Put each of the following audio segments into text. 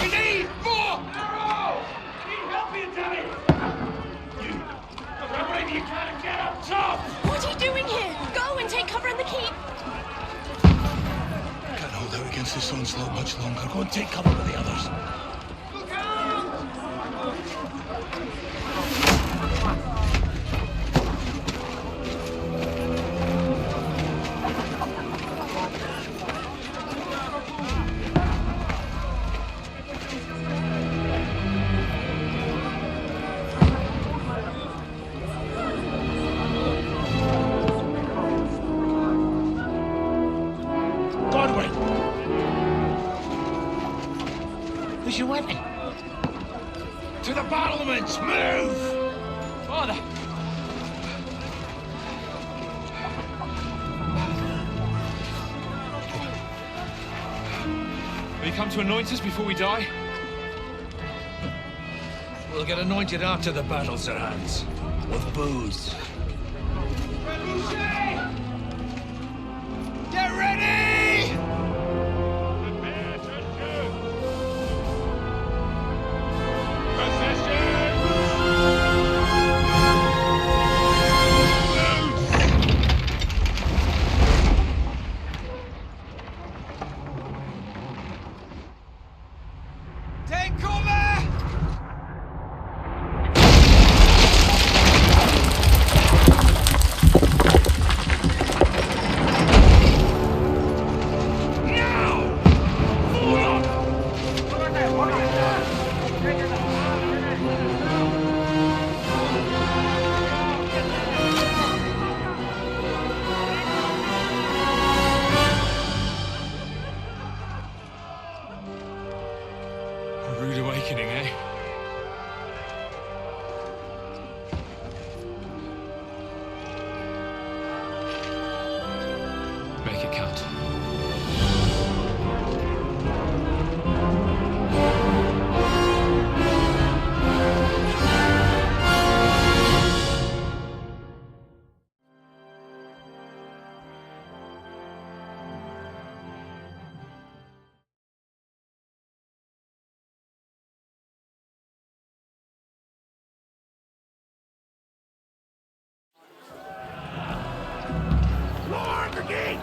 We need more! Arrow! Need help here, Danny! I believe you can't get up top! What are you doing here? Go and take cover in the keep! Can't hold out against this onslaught much longer. Go and take cover with the others. Look out! Where's your weapon? To the battlements! Move! Father! Will you come to anoint us before we die? We'll get anointed after the battle, Sir Hans. With booze. Get ready! Take cover! A rude awakening, eh? Make it count. Lower the gate!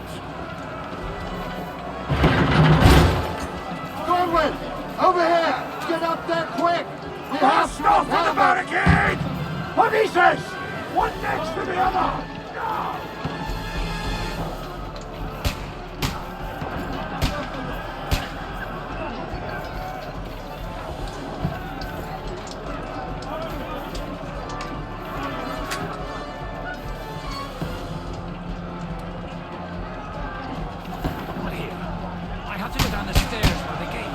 Goldwyn! Over here! Get up there quick! We have Stop for the barricade! Polices! One next to the other! Not here. I have to go down the stairs by the gate.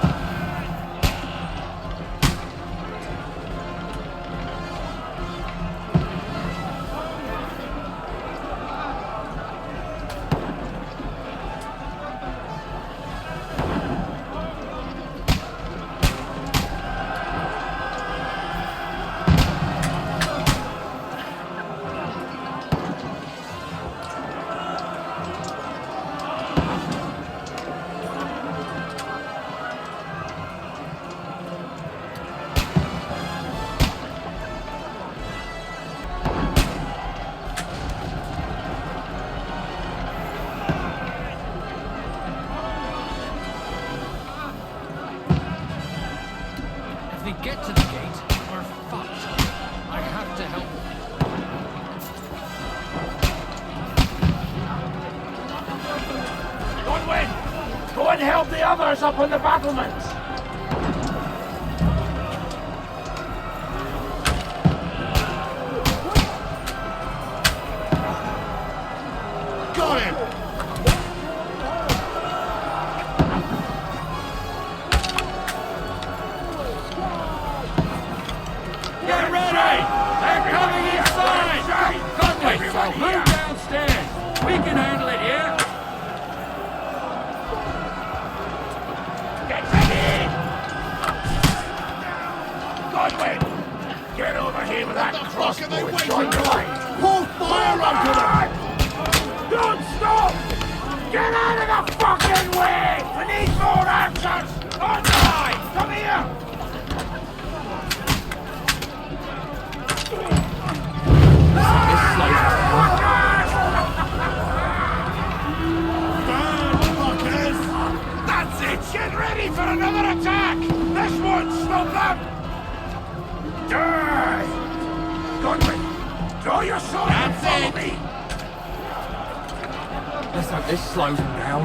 If they get to the gate, we're fucked. I have to help them. Goldwyn! Go and help the others up on the battlements! Got him! Get ready! They're coming inside! Conway, move downstairs! We can handle it here! Get ready! Godwin! Get over here with that crossbow and join the line! Hold fire onto them! Don't stop! Get out of the fucking way! We need more slows us down. That's it! Get ready for another attack! This won't stop them! Die! Godwin, draw your sword and follow me! Let's hope this slows them down.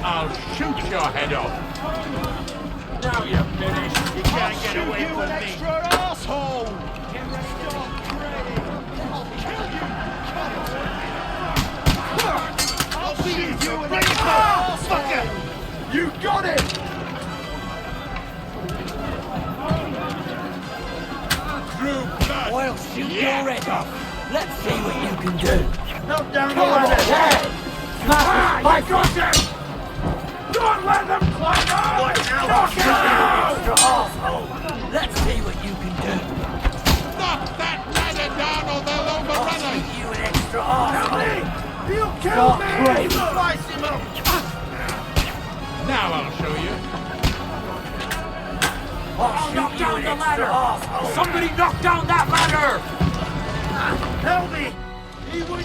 I'll shoot your head off. Now you're finished. You can't get away from me. Extra asshole! Stop praying! I'll kill you! I'll shoot you an extra fucker! You got it! Through blood. I'll shoot your head off. Let's see what you can do. Knock down the ladder. I got him! Don't let them climb up! Knock it out! Let's see what you can do. Knock that ladder down or they'll overrun us! Shoot you an extra arsehole. You kill Stop me! praying. Slice him up! Now I'll show you. I'll knock down the ladder. Arsehole. Somebody knock down that ladder! Help me! He was...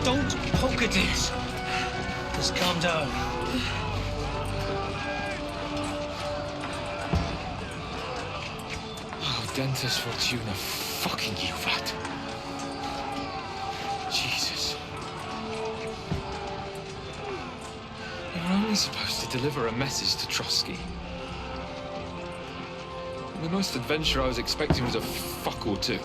Don't poke at it. Just calm down. Oh, Dentist Fortuna, fucking you, that. Jesus. We were only supposed to deliver a message to Trotsky. The most adventure I was expecting was a fuck or two.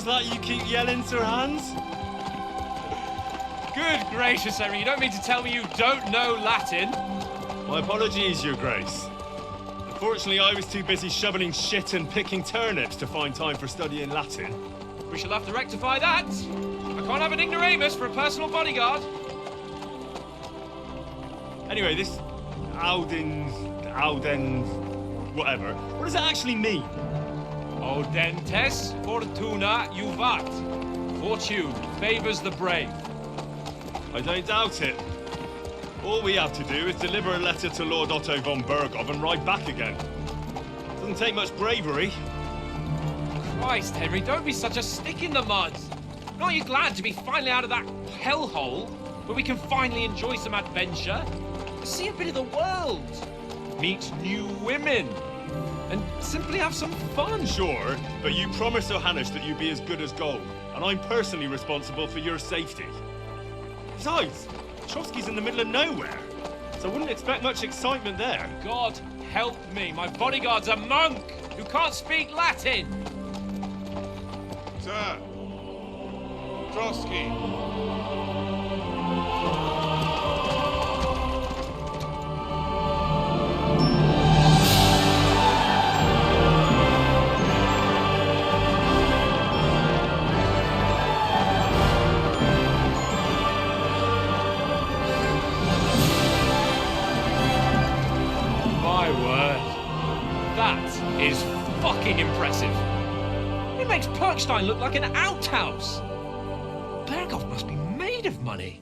that you keep yelling, Sir Hans? Good gracious, Henry, you don't mean to tell me you don't know Latin? My apologies, Your Grace. Unfortunately, I was too busy shoveling shit and picking turnips to find time for studying Latin. We shall have to rectify that. I can't have an ignoramus for a personal bodyguard. Anyway, this Auden, whatever. What does it actually mean? Audentes fortuna juvat. Fortune favors the brave. I don't doubt it. All we have to do is deliver a letter to Lord Otto von Bergov and ride back again. Doesn't take much bravery. Christ, Henry, don't be such a stick in the mud. Aren't you glad to be finally out of that hellhole where we can finally enjoy some adventure? See a bit of the world. Meet new women. And simply have some fun. Sure, but you promised Johannes that you'd be as good as gold, and I'm personally responsible for your safety. Besides, Trotsky's in the middle of nowhere, so I wouldn't expect much excitement there. God help me, my bodyguard's a monk who can't speak Latin. Sir. Trotsky. My word. That is fucking impressive. It makes Perkstein look like an outhouse. Bergov must be made of money.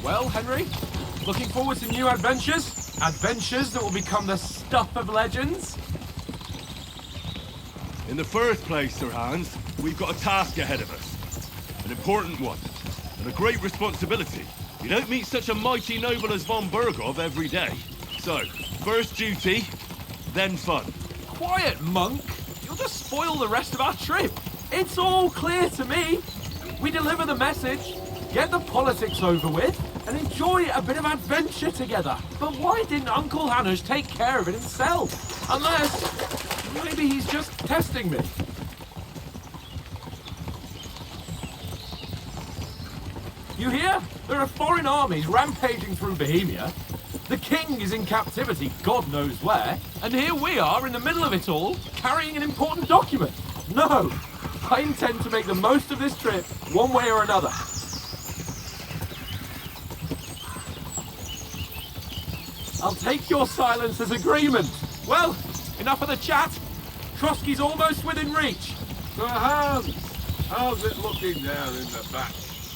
Well, Henry, looking forward to new adventures? Adventures that will become the stuff of legends? In the first place, Sir Hans, we've got a task ahead of us. An important one, and a great responsibility. You don't meet such a mighty noble as von Bergov every day. So, first duty, then fun. Quiet, monk. You'll just spoil the rest of our trip. It's all clear to me. We deliver the message, get the politics over with, and enjoy a bit of adventure together. But why didn't Uncle Hannes take care of it himself? Unless, maybe he's just testing me. You hear? There are foreign armies rampaging through Bohemia. The king is in captivity, God knows where. And here we are in the middle of it all, carrying an important document. No, I intend to make the most of this trip, one way or another. I'll take your silence as agreement. Well, enough of the chat. Trotsky's almost within reach. Sir Hans, how's it looking there in the back?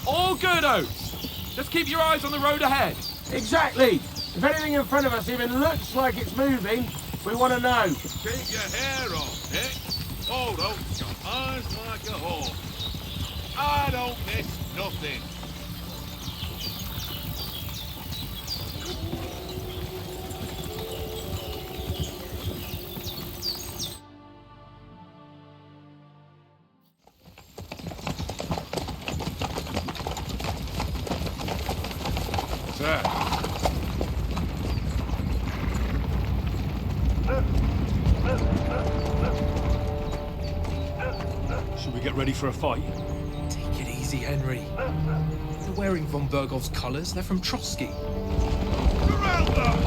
All good, Oates. Just keep your eyes on the road ahead. Exactly. If anything in front of us even looks like it's moving, we want to know. Take your hair off, eh? Hold on, your eyes like a horse. I don't miss nothing. Sir. Should we get ready for a fight? Take it easy, Henry. They're wearing von Bergov's colours. They're from Trotsky. Surround them!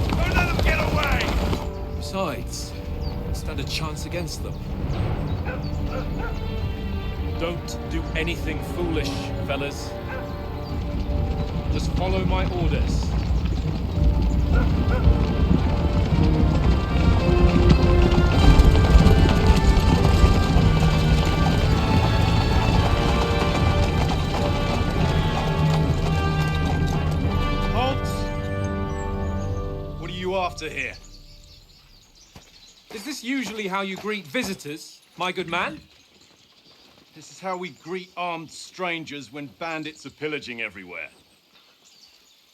Don't let them get away! Besides, stand a chance against them. Don't do anything foolish, fellas. Just follow my orders. Halt! What are you after here? Is this usually how you greet visitors, my good man? This is how we greet armed strangers when bandits are pillaging everywhere.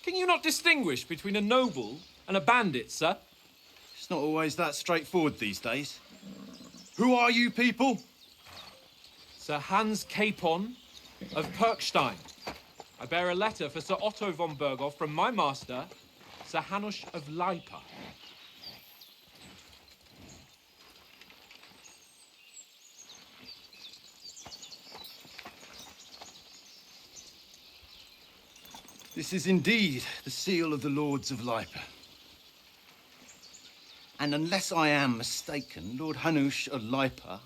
Can you not distinguish between a noble and a bandit, sir? It's not always that straightforward these days. Who are you people? Sir Hans Capon of Perkstein. I bear a letter for Sir Otto von Berghoff from my master, Sir Hanush of Leipa. This is indeed the seal of the Lords of Lipa. And unless I am mistaken, Lord Hanush of Lipa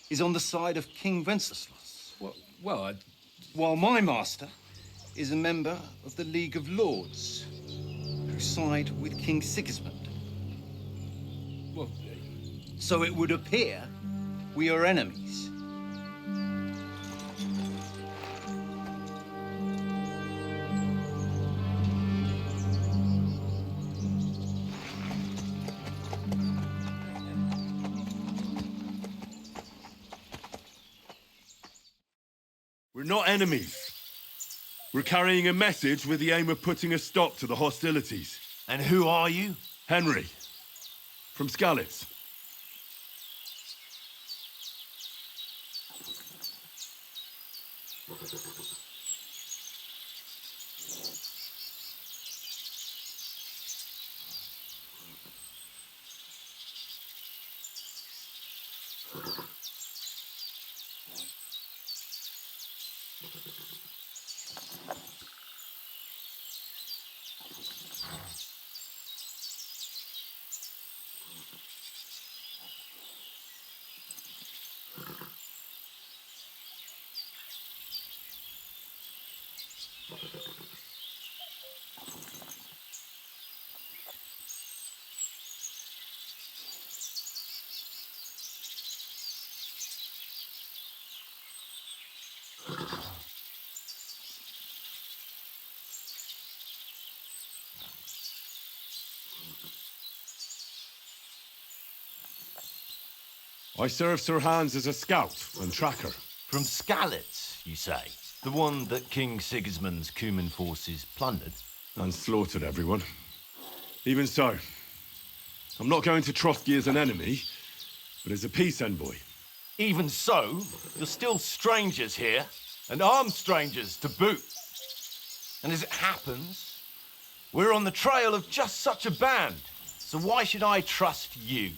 is on the side of King Wenceslas. While my master is a member of the League of Lords, who side with King Sigismund. So it would appear we are enemies. We're not enemies. We're carrying a message with the aim of putting a stop to the hostilities. And who are you? Henry, from Skalitz. I serve Sir Hans as a scout and tracker. From Skalitz, you say? The one that King Sigismund's Cuman forces plundered? And slaughtered everyone. Even so, I'm not going to Trotsky as an enemy, but as a peace envoy. Even so, you're still strangers here, and armed strangers to boot. And as it happens, we're on the trail of just such a band, so why should I trust you?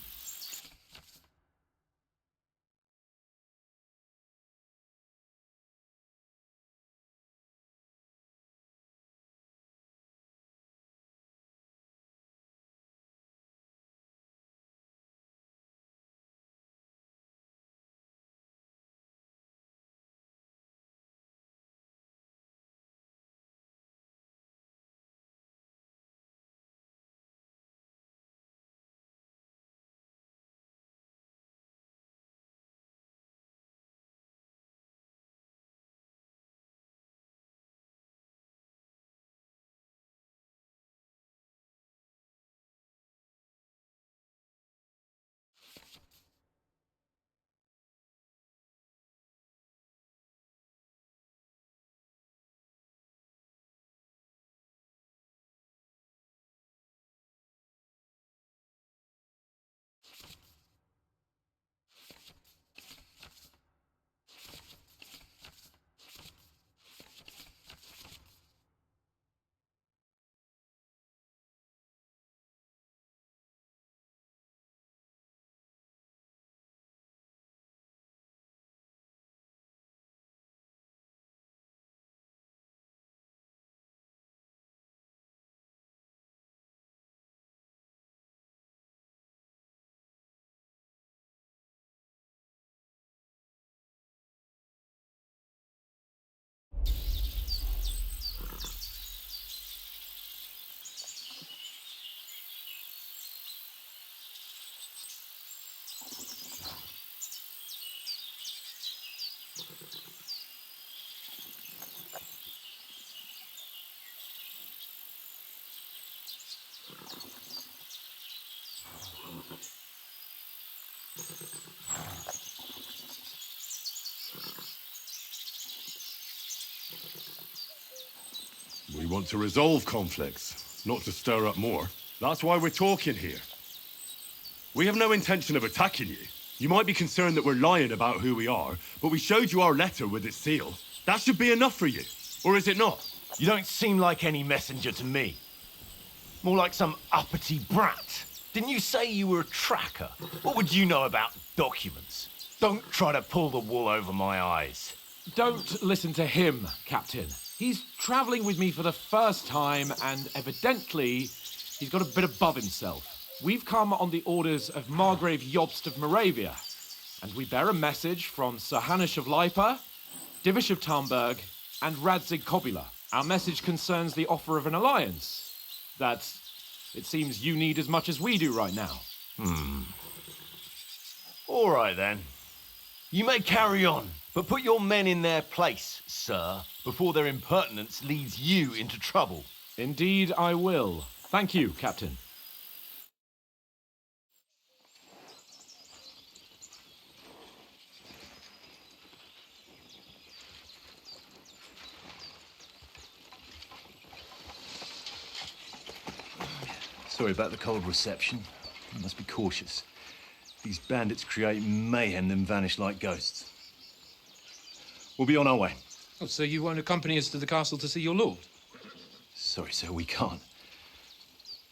want to resolve conflicts, not to stir up more. That's why we're talking here. We have no intention of attacking you. You might be concerned that we're lying about who we are, but we showed you our letter with its seal. That should be enough for you. Or is it not? You don't seem like any messenger to me. More like some uppity brat. Didn't you say you were a tracker? What would you know about documents? Don't try to pull the wool over my eyes. Don't listen to him, Captain. He's travelling with me for the first time, and evidently, he's got a bit above himself. We've come on the orders of Margrave Jobst of Moravia, and we bear a message from Sir Hanush of Lipa, Divish of Tarnberg, and Radzig Kobula. Our message concerns the offer of an alliance that it seems you need as much as we do right now. All right, then. You may carry on, but put your men in their place, sir, before their impertinence leads you into trouble. Indeed, I will. Thank you, Captain. Sorry about the cold reception. You must be cautious. These bandits create mayhem, then vanish like ghosts. We'll be on our way. Oh, so you won't accompany us to the castle to see your lord? Sorry, sir, we can't.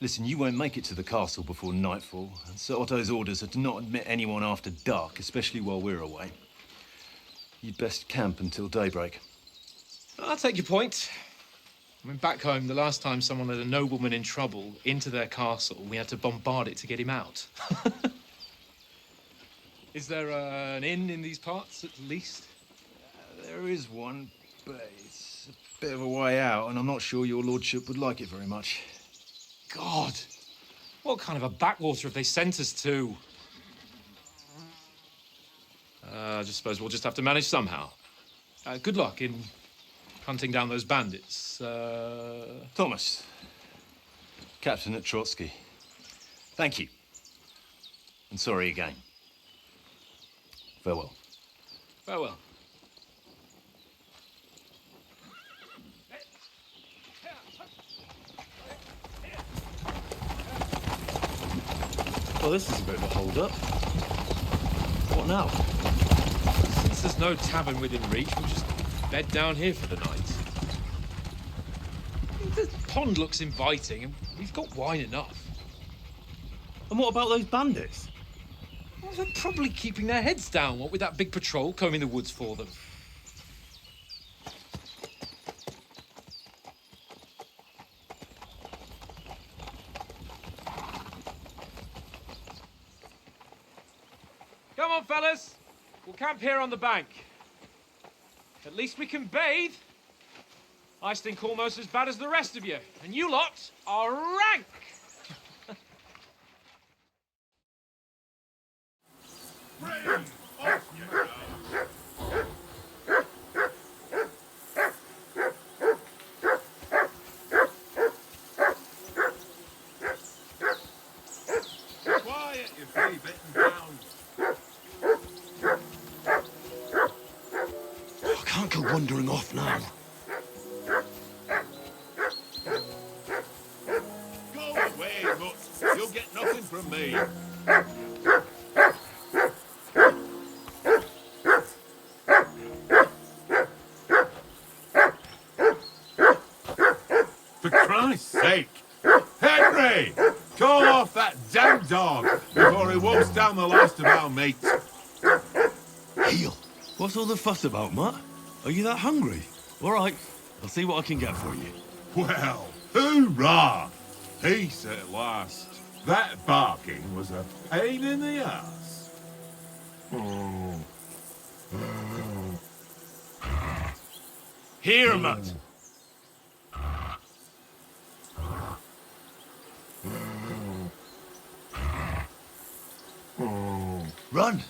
Listen, you won't make it to the castle before nightfall, and Sir Otto's orders are to not admit anyone after dark, especially while we're away. You'd best camp until daybreak. I'll take your point. I mean, back home, the last time someone let a nobleman in trouble into their castle, we had to bombard it to get him out. Is there an inn in these parts, at least? There is one, but it's a bit of a way out, and I'm not sure your lordship would like it very much. God! What kind of a backwater have they sent us to? I just suppose we'll just have to manage somehow. Good luck in hunting down those bandits. Thomas, Captain at Trotsky. Thank you. And sorry again. Farewell. Farewell. Well, this is a bit of a hold-up. What now? Since there's no tavern within reach, we'll just bed down here for the night. The pond looks inviting, and we've got wine enough. And what about those bandits? Well, they're probably keeping their heads down, what with that big patrol combing the woods for them. Come on, fellas. We'll camp here on the bank. At least we can bathe. I stink almost as bad as the rest of you, and you lot are rank. Rain off you now. Quiet, you flea-bitten hound. I can't go wandering off now. Go away, Mutt. You'll get nothing from me. For Christ's sake! Henry! Call off that damn dog before he wolfs down the last of our mates. Heel, what's all the fuss about, Mutt? Are you that hungry? All right, I'll see what I can get for you. Well, hoorah! Peace at last. That barking was a pain in the ass. Here, Mutt. Run!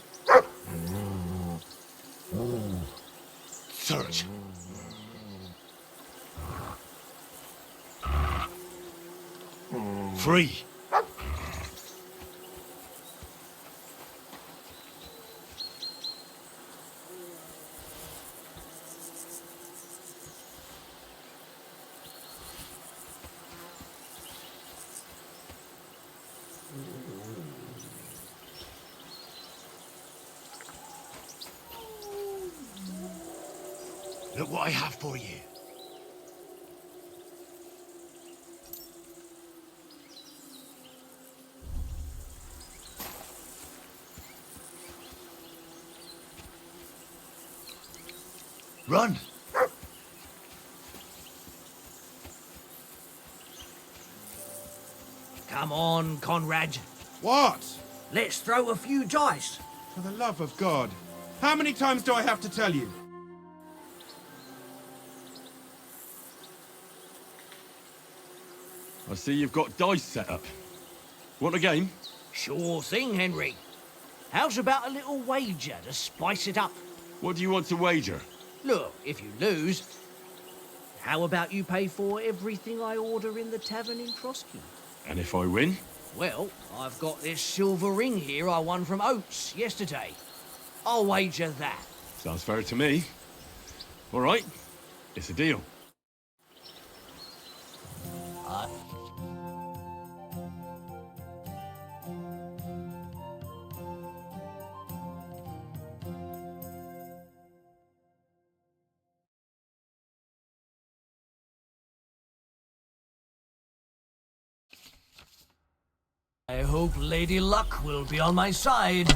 Search. Free. Look what I have for you. Run! Come on, Conrad. What? Let's throw a few dice. For the love of God. How many times do I have to tell you? I see you've got dice set up. Want a game? Sure thing, Henry. How's about a little wager to spice it up? What do you want to wager? Look, if you lose, how about you pay for everything I order in the tavern in Trotsky? And if I win? Well, I've got this silver ring here I won from Oates yesterday. I'll wager that. Sounds fair to me. All right, it's a deal. I hope Lady Luck will be on my side.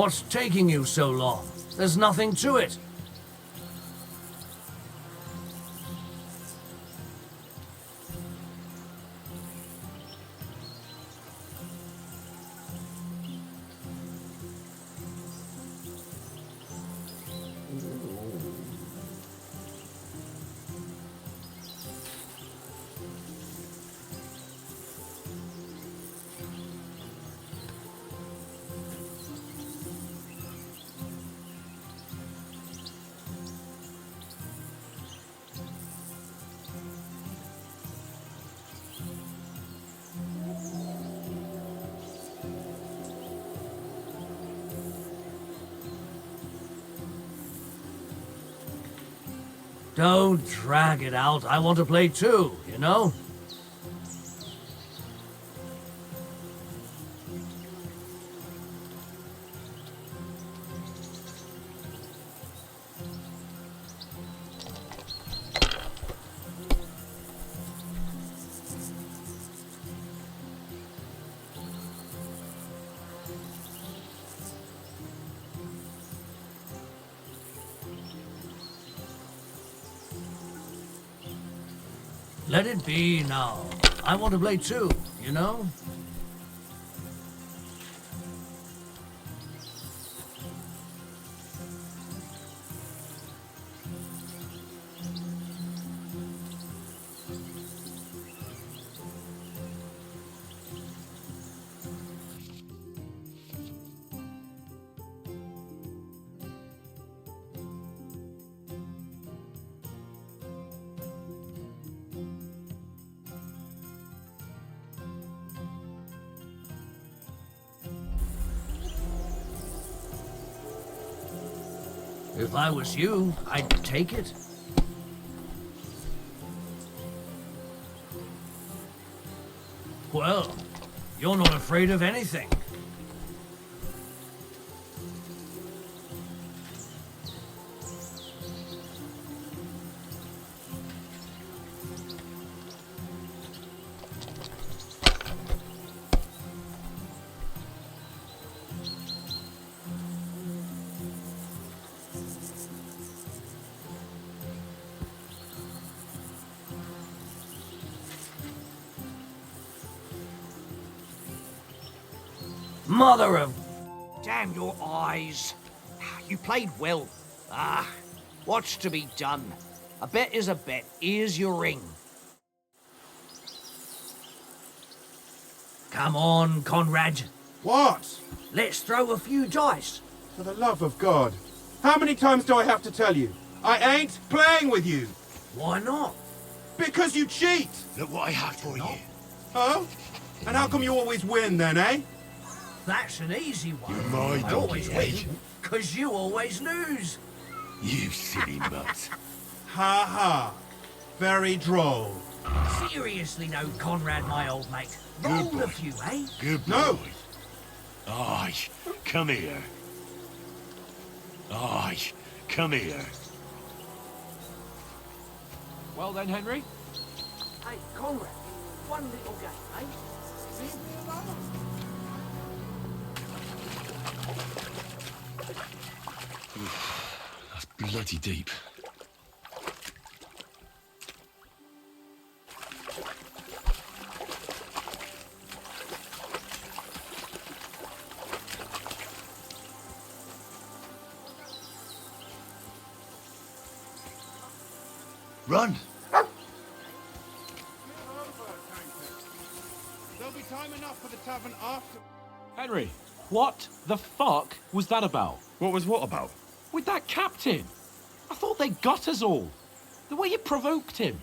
What's taking you so long? There's nothing to it. Don't drag it out. I want to play too, you know? Let it be now. I want to play too, you know? If I was you, I'd take it. Well, you're not afraid of anything. Mother of... Damn your eyes. You played well. What's to be done? A bet is a bet. Here's your ring. Come on, Conrad. What? Let's throw a few dice. For the love of God. How many times do I have to tell you? I ain't playing with you. Why not? Because you cheat. Look what I have for you. Oh? And how come you always win then, eh? That's an easy one. You're my I always donkey, win, because you always lose. You silly mutt. Ha ha. Very droll. Seriously no, Conrad, my old mate. Roll a few, eh? Good boy. No. Aye, come here. Aye, come here. Well then, Henry. Hey, Conrad, one little game, eh? Leave me alone. That's bloody deep. Run! There'll be time enough for the tavern after. Henry, what the fuck was that about? What was what about? With that captain? I thought they got us all. The way you provoked him.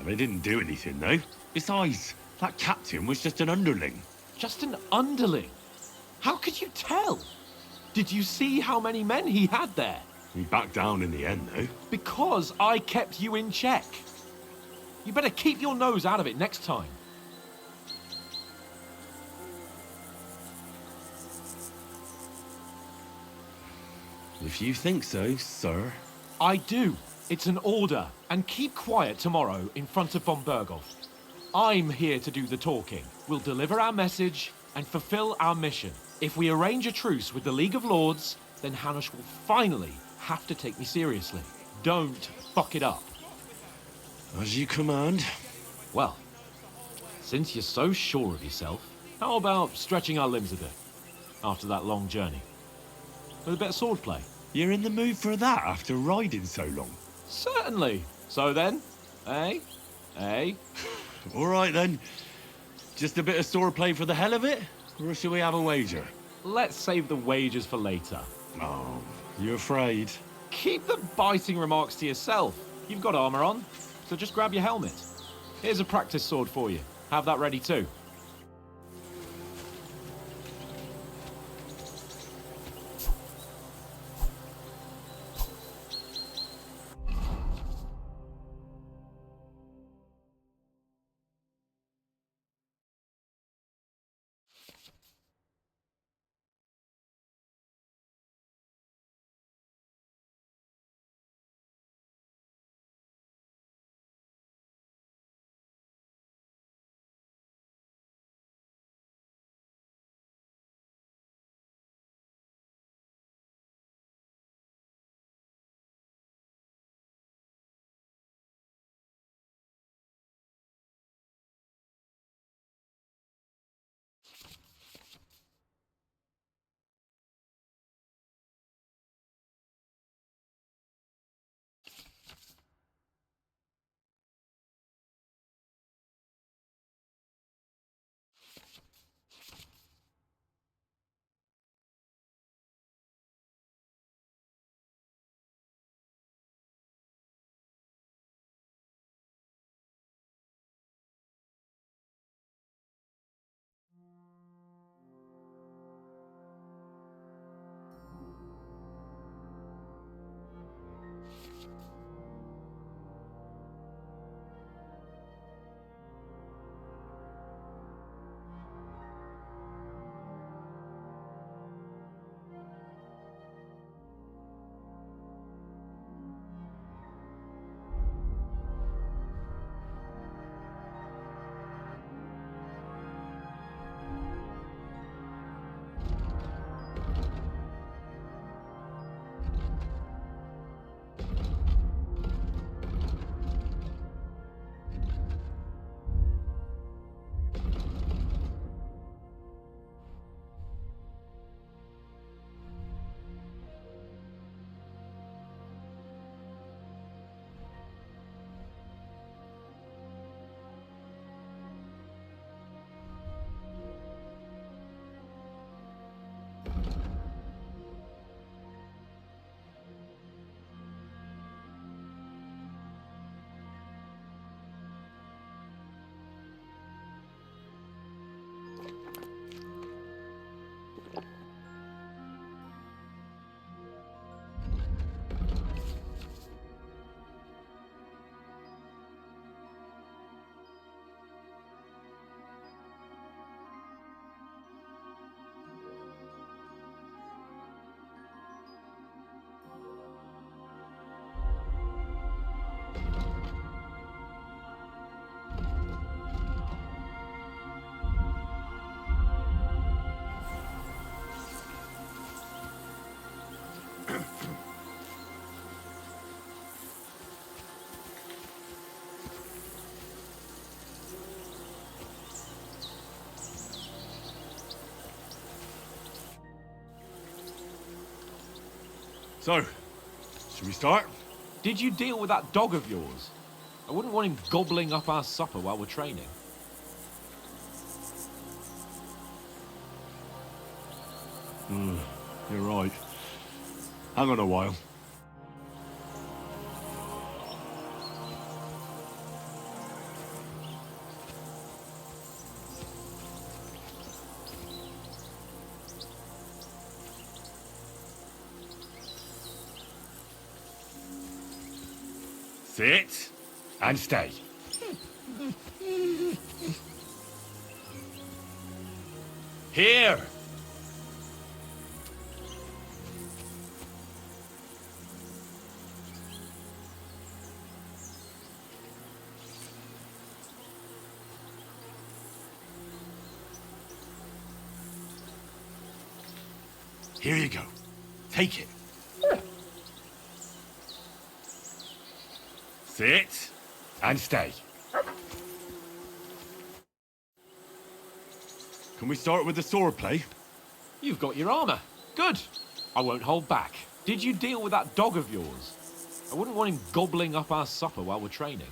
They didn't do anything, though. Besides, that captain was just an underling. Just an underling? How could you tell? Did you see how many men he had there? He backed down in the end, though. Because I kept you in check. You better keep your nose out of it next time. If you think so, sir. I do. It's an order. And keep quiet tomorrow in front of von Berghoff. I'm here to do the talking. We'll deliver our message and fulfill our mission. If we arrange a truce with the League of Lords, then Hanush will finally have to take me seriously. Don't fuck it up. As you command. Well, since you're so sure of yourself, how about stretching our limbs a bit after that long journey? With a bit of swordplay. You're in the mood for that after riding so long? Certainly. So then, eh? Eh? All right, then. Just a bit of swordplay for the hell of it? Or shall we have a wager? Let's save the wagers for later. Oh, you afraid? Keep the biting remarks to yourself. You've got armor on, so just grab your helmet. Here's a practice sword for you. Have that ready too. So, should we start? Did you deal with that dog of yours? I wouldn't want him gobbling up our supper while we're training. You're right. Hang on a while. Sit and stay. Here. Here you go. Take it. Sit and stay. Can we start with the sword play? You've got your armor. Good. I won't hold back. Did you deal with that dog of yours? I wouldn't want him gobbling up our supper while we're training.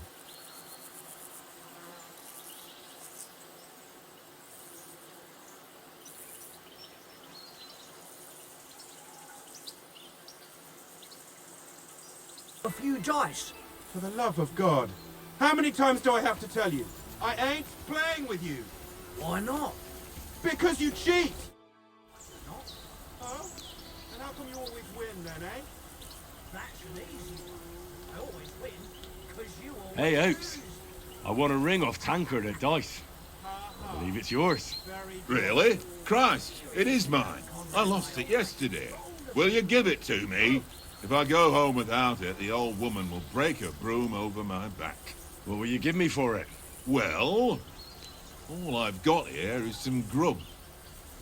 A few dice. For the love of God. How many times do I have to tell you? I ain't playing with you. Why not? Because you cheat! Not? Oh? And how come you always win then, eh? That's an easy one. I always win, because you always Hey, Oaks. lose. I want a ring off Tankard at dice. I believe it's yours. Really? Christ, it is mine. I lost it yesterday. Will you give it to me? If I go home without it, the old woman will break her broom over my back. What will you give me for it? Well, all I've got here is some grub.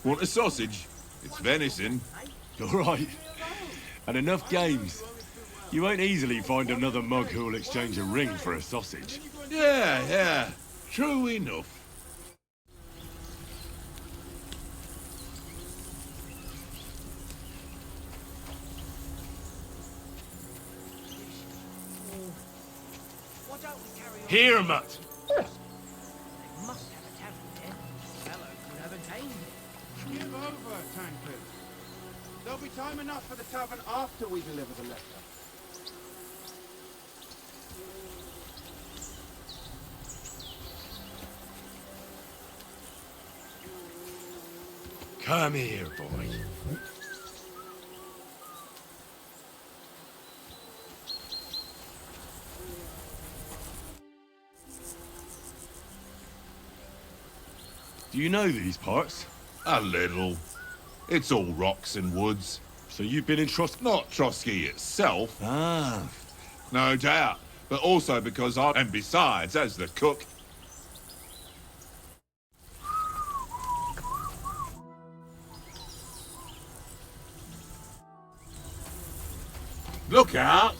Want a sausage? It's venison. All right. And enough games. You won't easily find another mug who'll exchange a ring for a sausage. Yeah. True enough. Why don't we carry on? Here, Mutt. They must have a tavern there. Fellow could have a game there. Give over, Tankard. There'll be time enough for the tavern after we deliver the letter. Come here, boy. Do you know these parts? A little. It's all rocks and woods. So you've been in Trust... Not Trotsky itself, Ah. no doubt. But also because I... And besides, as the cook... Look out!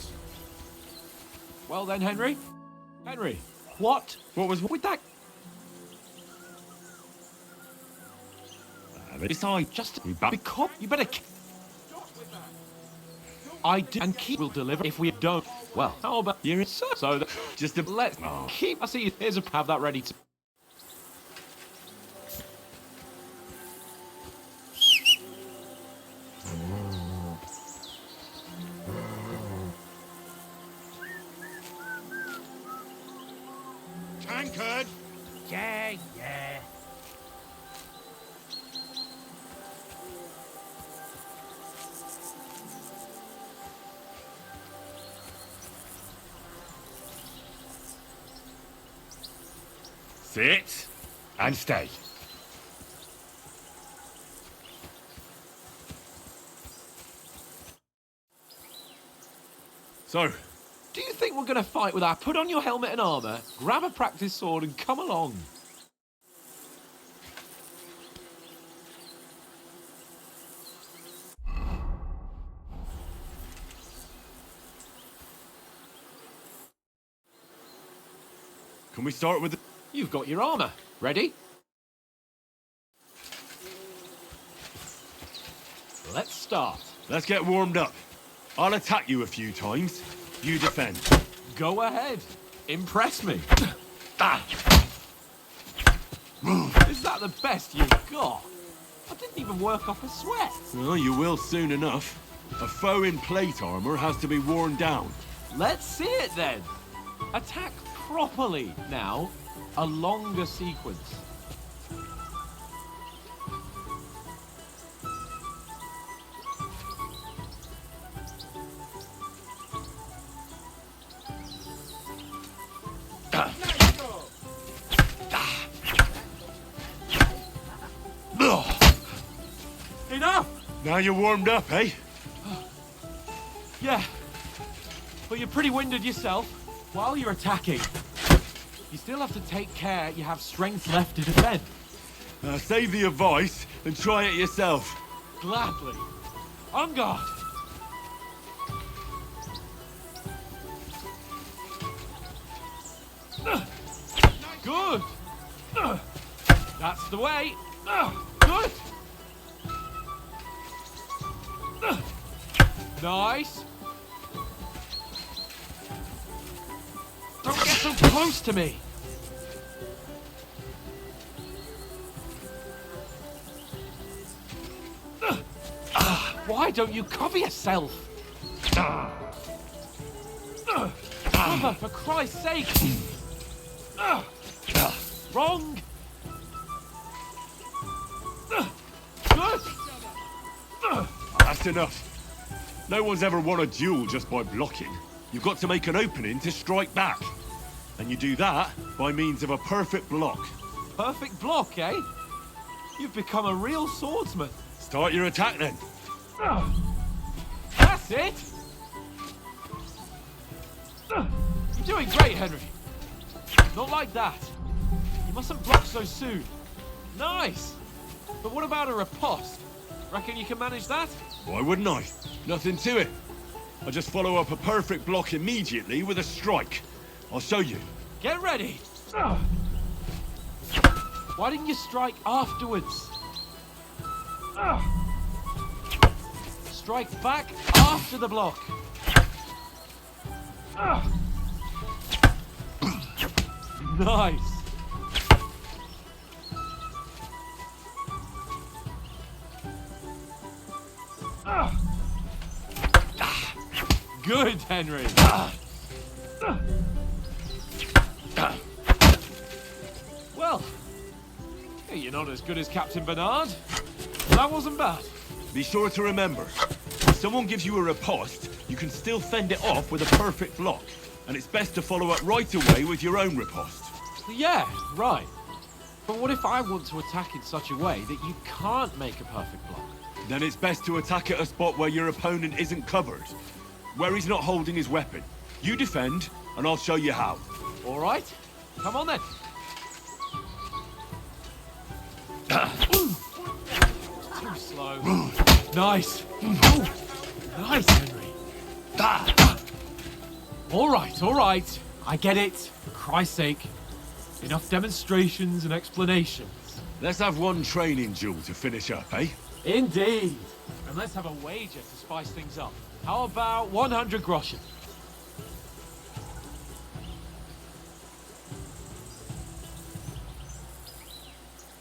Well then, Henry? Henry, what was with that? Besides, just because you better. I do, and keep will deliver if we don't. Well, how about you? So that just to let keep. I see. Here's a have that ready to. Tankard! Yeah. Sit and stay. So, Do you think we're going to fight with our put on your helmet and armor, grab a practice sword, and come along? can we start with the... You've got your armor. Ready? Let's start. Let's get warmed up. I'll attack you a few times. You defend. Go ahead. Impress me. Is that the best you've got? I didn't even work off a sweat. Well, you will soon enough. A foe in plate armor has to be worn down. Let's see it then. Attack properly now. A longer sequence. Enough! Now you're warmed up, eh? Yeah. But you're pretty winded yourself while you're attacking. You still have to take care you have strength left to defend. Save the advice and try it yourself. Gladly. On guard. Good. That's the way. Good. Nice. Don't get so close to me. Why don't you cover yourself? Cover, for Christ's sake! Wrong! Good! That's enough. No one's ever won a duel just by blocking. You've got to make an opening to strike back. And you do that by means of a perfect block. Perfect block, eh? You've become a real swordsman. Start your attack then. That's it! You're doing great, Henry. Not like that. You mustn't block so soon. Nice! But what about a riposte? Reckon you can manage that? Why wouldn't I? Nothing to it. I just follow up a perfect block immediately with a strike. I'll show you. Get ready! Why didn't you strike afterwards? Strike back after the block. Nice. Good, Henry. Well, hey, you're not as good as Captain Bernard. That wasn't bad. Be sure to remember, if someone gives you a riposte, you can still fend it off with a perfect block. And it's best to follow up right away with your own riposte. Yeah, right. But what if I want to attack in such a way that you can't make a perfect block? Then it's best to attack at a spot where your opponent isn't covered. Where he's not holding his weapon. You defend, and I'll show you how. All right. Come on then. Too slow. Nice. Nice, Henry. All right. I get it. For Christ's sake. Enough demonstrations and explanations. Let's have one training duel to finish up, eh? Indeed. And let's have a wager to spice things up. How about 100 groschen?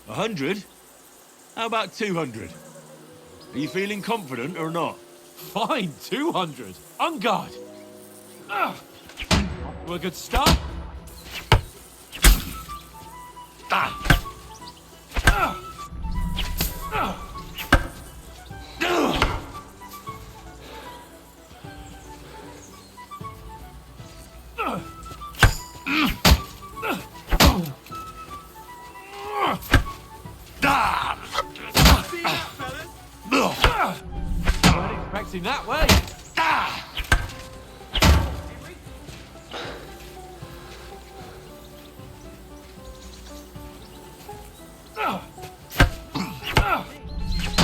A 100? How about 200? Are you feeling confident or not? Fine, 200. On guard. To a good start. Weren't expecting that way.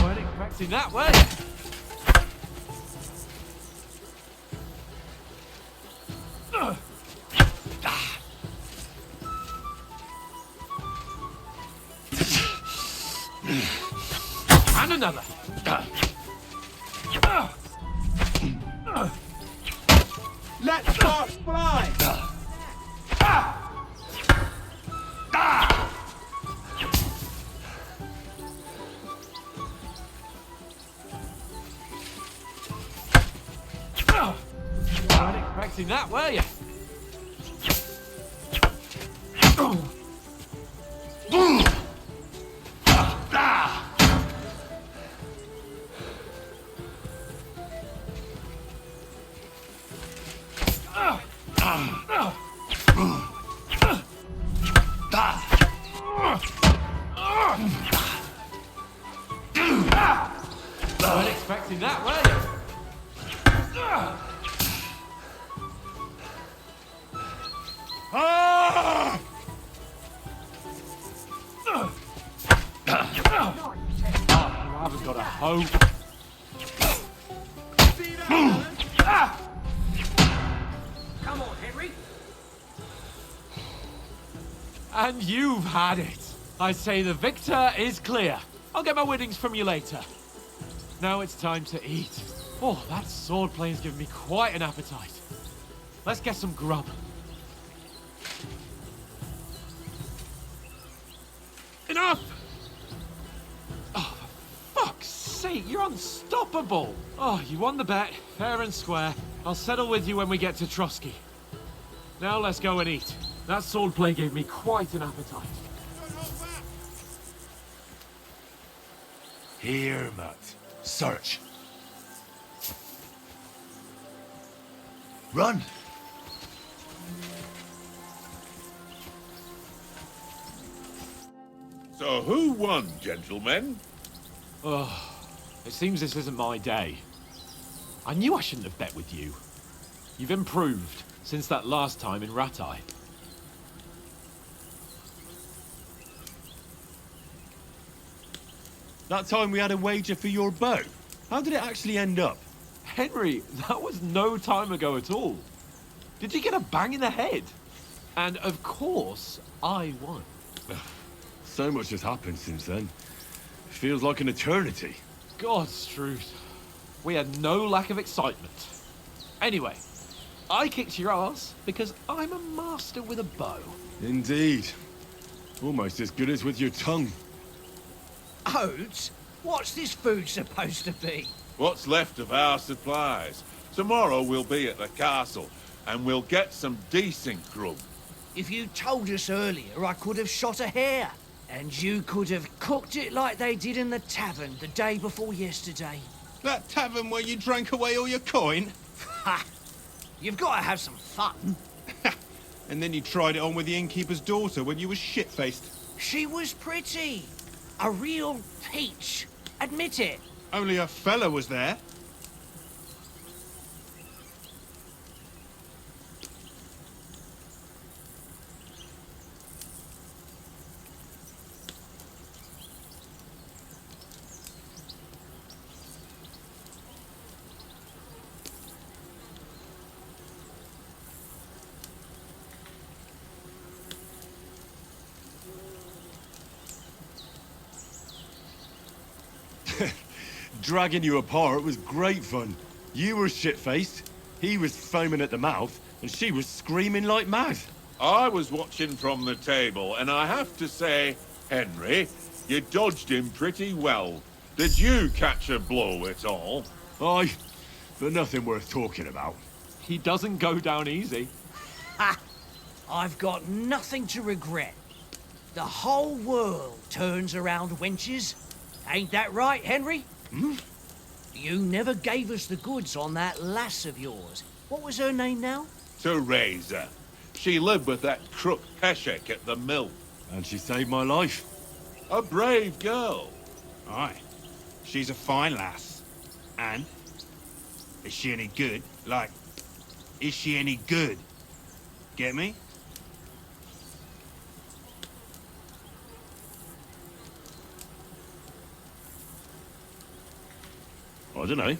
Weren't expecting that way. And another. expecting that, were you? Weren't expecting that, were you? You haven't got a hope. Come on, Henry. And you've had it. I say the victor is clear. I'll get my winnings from you later. Now it's time to eat. Oh, that sword play has given me quite an appetite. Let's get some grub. Enough! Oh, for fuck's sake, you're unstoppable! Oh, you won the bet, fair and square. I'll settle with you when we get to Trotsky. Now let's go and eat. That sword play gave me quite an appetite. Here, Mutt. Search. Run! So who won, gentlemen? Oh, it seems this isn't my day. I knew I shouldn't have bet with you. You've improved since that last time in Ratai. That time we had a wager for your bow. How did it actually end up? Henry, that was no time ago at all. Did you get a bang in the head? And of course, I won. So much has happened since then. Feels like an eternity. God's truth. We had no lack of excitement. Anyway, I kicked your ass because I'm a master with a bow. Indeed. Almost as good as with your tongue. Oates? What's this food supposed to be? What's left of our supplies. Tomorrow we'll be at the castle, and we'll get some decent grub. If you told us earlier, I could have shot a hare. And you could have cooked it like they did in the tavern the day before yesterday. That tavern where you drank away all your coin? Ha! You've got to have some fun. And then you tried it on with the innkeeper's daughter when you were shit-faced. She was pretty. A real peach. Admit it. Only a fella was there. Dragging you apart was great fun. You were shit-faced, he was foaming at the mouth, and she was screaming like mad. I was watching from the table, and I have to say, Henry, you dodged him pretty well. Did you catch a blow at all? Aye, but nothing worth talking about. He doesn't go down easy. Ha! I've got nothing to regret. The whole world turns around wenches. Ain't that right, Henry? Hmm? You never gave us the goods on that lass of yours. What was her name now? Teresa. She lived with that crook Peshek at the mill. And she saved my life. A brave girl. Aye. She's a fine lass. And? Is she any good? Like, is she any good? Get me? I don't know.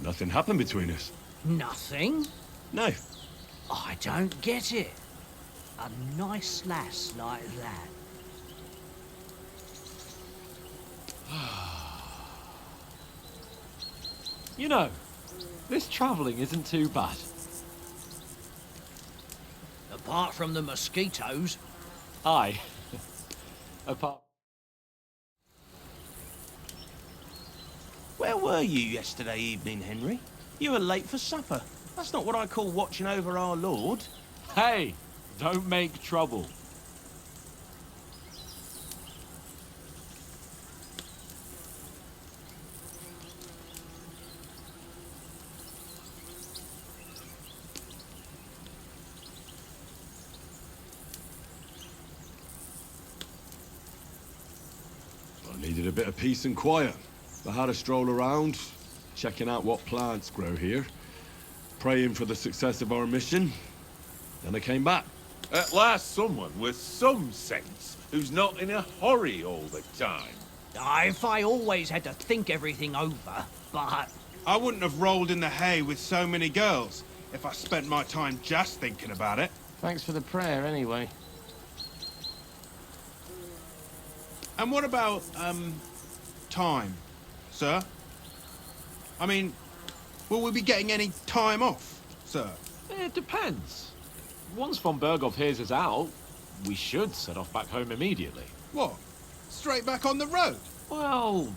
Nothing happened between us. Nothing? No. I don't get it. A nice lass like that. You know, this travelling isn't too bad. Apart from the mosquitoes. Aye. Apart... Where were you yesterday evening, Henry? You were late for supper. That's not what I call watching over our lord. Hey, don't make trouble. I needed a bit of peace and quiet. I had a stroll around, checking out what plants grow here, praying for the success of our mission. Then I came back. At last someone with some sense, who's not in a hurry all the time. If I always had to think everything over, but... I wouldn't have rolled in the hay with so many girls if I spent my time just thinking about it. Thanks for the prayer, anyway. And what about, time, sir? I mean, will we be getting any time off, sir? It depends. Once von Berghoff hears us out, we should set off back home immediately. What? Straight back on the road? Well,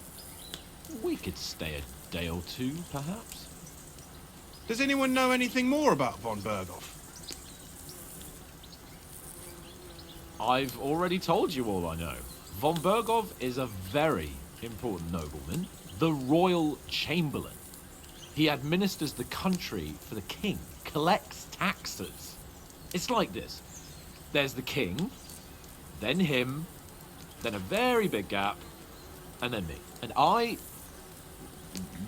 we could stay a day or two, perhaps. Does anyone know anything more about von Berghoff? I've already told you all I know. Von Berghoff is a very important nobleman, the Royal Chamberlain. He administers the country for the king, collects taxes. It's like this. There's the king, then him, then a very big gap, and then me. And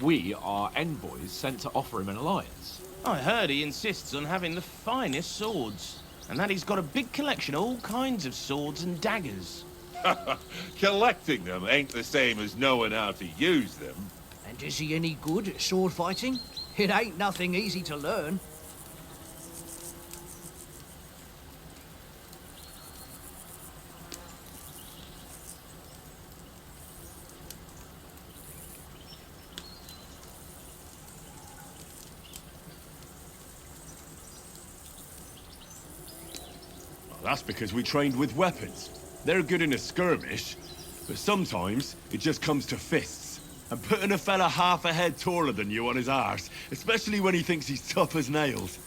we are envoys sent to offer him an alliance. I heard he insists on having the finest swords, and that he's got a big collection of all kinds of swords and daggers. Collecting them ain't the same as knowing how to use them. And is he any good at sword fighting? It ain't nothing easy to learn. Well, that's because we trained with weapons. They're good in a skirmish, but sometimes it just comes to fists. And putting a fella half a head taller than you on his arse, especially when he thinks he's tough as nails,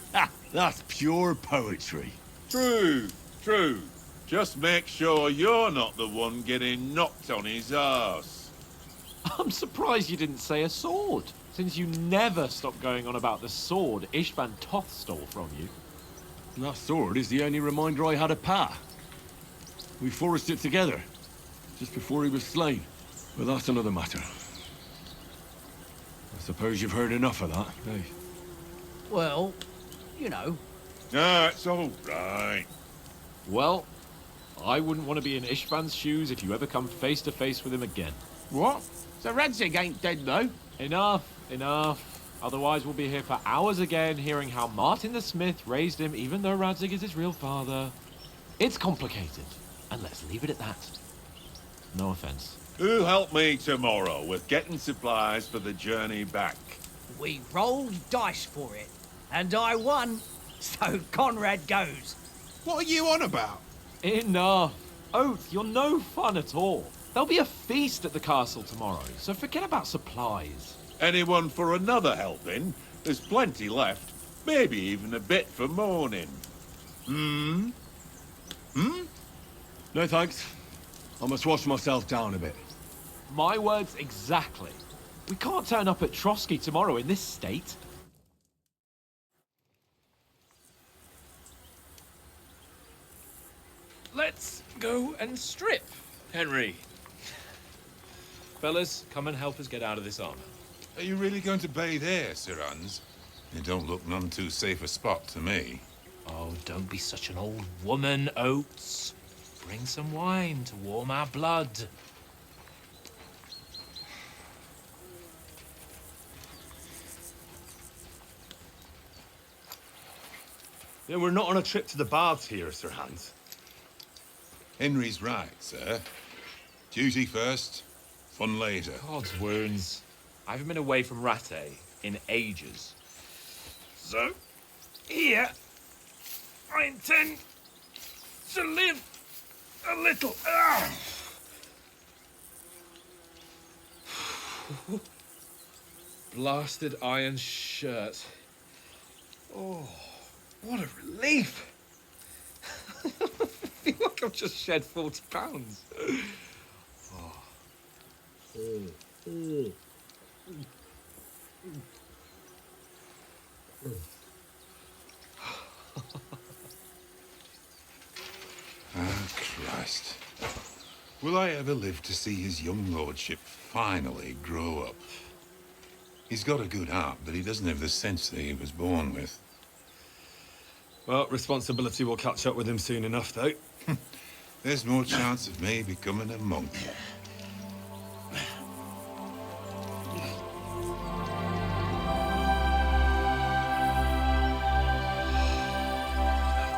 that's pure poetry. True, true. Just make sure you're not the one getting knocked on his arse. I'm surprised you didn't say a sword, since you never stop going on about the sword Ishvan Toth stole from you. And that sword is the only reminder I had of Pa. We forged it together, just before he was slain. But that's another matter. I suppose you've heard enough of that, eh? Well, you know. Ah, it's all right. Well, I wouldn't want to be in Ishvan's shoes if you ever come face to face with him again. What? So Radzig ain't dead, though? Enough, enough. Otherwise we'll be here for hours again hearing how Martin the Smith raised him even though Radzig is his real father. It's complicated, and let's leave it at that. No offense. Who'll help me tomorrow with getting supplies for the journey back? We rolled dice for it, and I won, so Conrad goes. What are you on about? Enough. Oath, you're no fun at all. There'll be a feast at the castle tomorrow, so forget about supplies. Anyone for another helping? There's plenty left. Maybe even a bit for morning. Hmm? No thanks. I must wash myself down a bit. My words exactly. We can't turn up at Trotsky tomorrow in this state. Let's go and strip, Henry. Fellas, come and help us get out of this armor. Are you really going to bathe here, Sir Hans? It don't look none too safe a spot to me. Oh, don't be such an old woman, Oates. Bring some wine to warm our blood. Yeah, we're not on a trip to the baths here, Sir Hans. Henry's right, sir. Duty first, fun later. God's wounds. I haven't been away from Rattay in ages. So, here, I intend to live a little. Blasted iron shirt. Oh, what a relief. I feel like I've just shed 40 pounds. Ah, Christ. Will I ever live to see his young lordship finally grow up? He's got a good heart, but he doesn't have the sense that he was born with. Well, responsibility will catch up with him soon enough, though. There's more chance of me becoming a monk.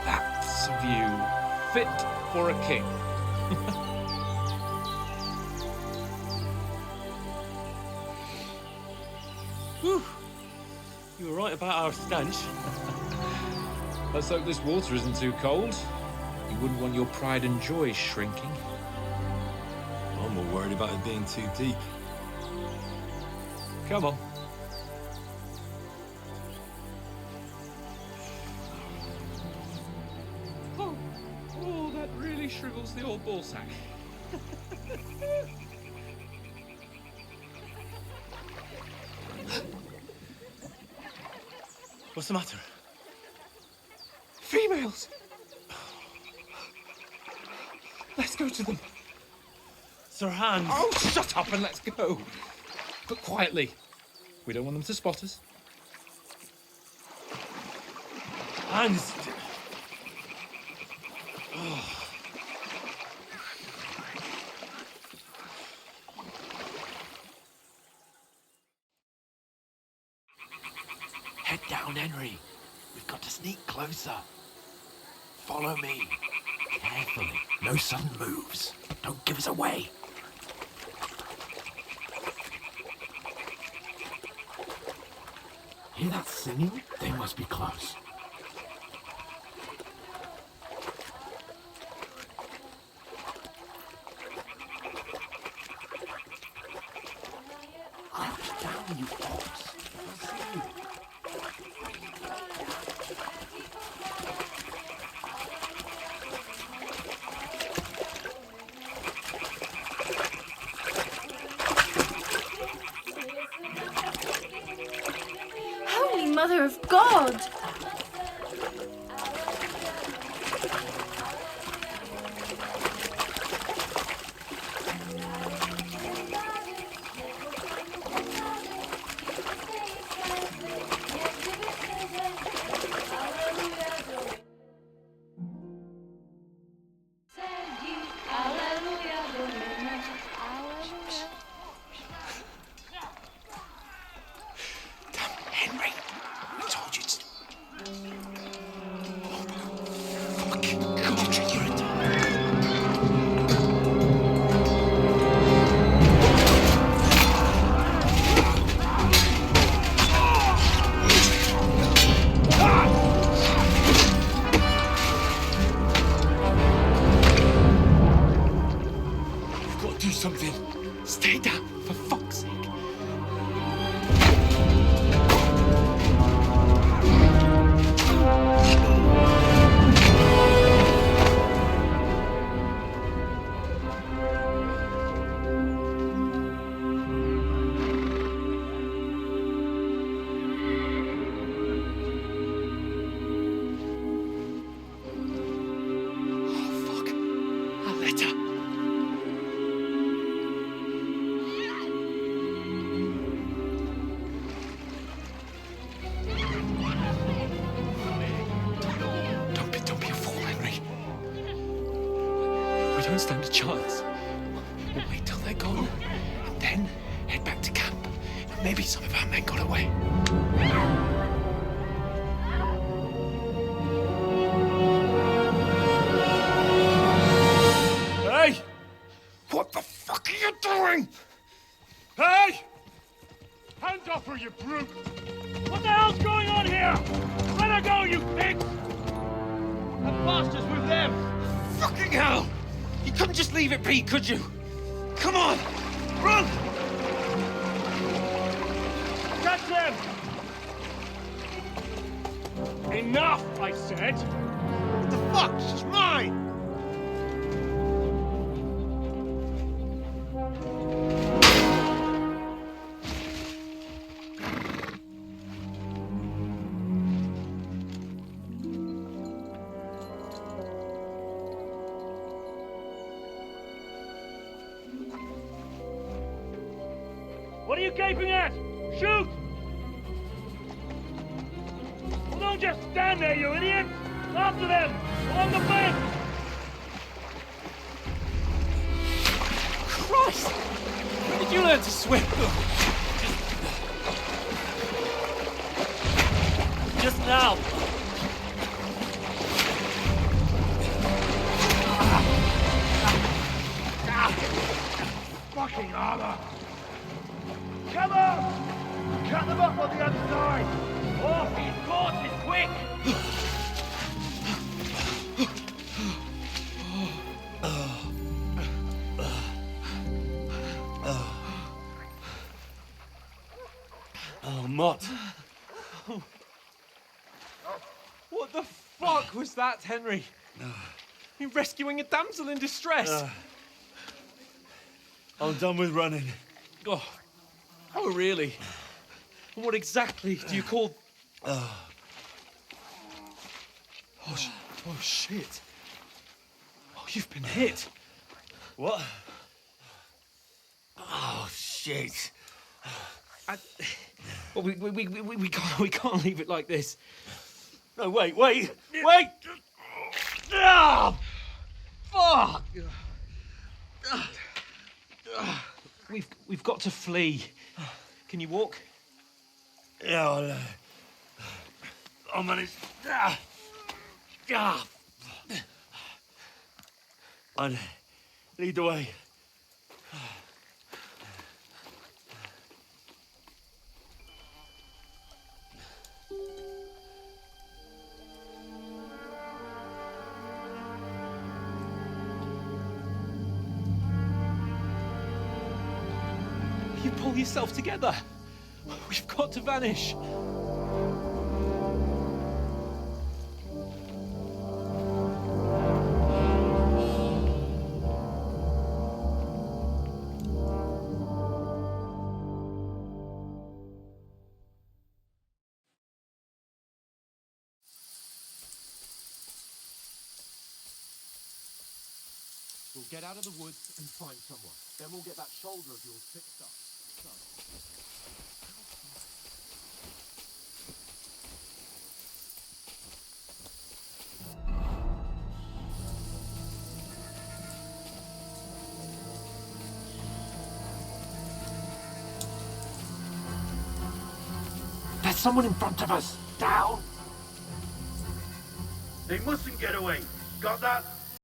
That's a view fit for a king. Whew. You were right about our stench. Let's hope this water isn't too cold. You wouldn't want your pride and joy shrinking. I'm more worried about it being too deep. Come on. Oh, that really shrivels the old ball sack. What's the matter? Females! Let's go to them. Sir Hans. Oh, shut up and let's go. But quietly. We don't want them to spot us. Hans. Head down, Henry. We've got to sneak closer. Follow me. Carefully. No sudden moves. Don't give us away. Hear that singing? They must be close. Crouch down, you fox. They'll see you. Holy Mother of God! Henry, I told you to... You've got to do something. Stay down, for fuck's sake. Don't be a fool, Henry. We don't stand a chance. We'll wait till they're gone, and then head back to camp. Maybe some of our men got away. Hey! What the fuck are you doing? Hey! Hands off her, you brute! What the hell's going on here? Let her go, you pigs! The bastards with them! Fucking hell! You couldn't just leave it be, could you? Come on! Run! Catch them! Enough, I said! What the fuck? She's mine! What are you gaping at? Shoot! Well, don't just stand there, you idiot! After them! Along the bank! Christ! When did you learn to swim? Just now. Fucking armor! Come on! Cut them up on the other side! Off his horses, quick! Oh, Mott. What the fuck was that, Henry? You're rescuing a damsel in distress. I'm done with running. Oh, really? And what exactly do you call... Oh, shit. Oh, you've been hit. What? Oh, shit. Well, we can't leave it like this. No, wait! Ah! Fuck! We've got to flee. Can you walk? Yeah, I'll manage. I'd lead the way. You pull yourself together. We've got to vanish. We'll get out of the woods and find someone. Then we'll get that shoulder of yours fixed up. There's someone in front of us. Down. They mustn't get away. Got that?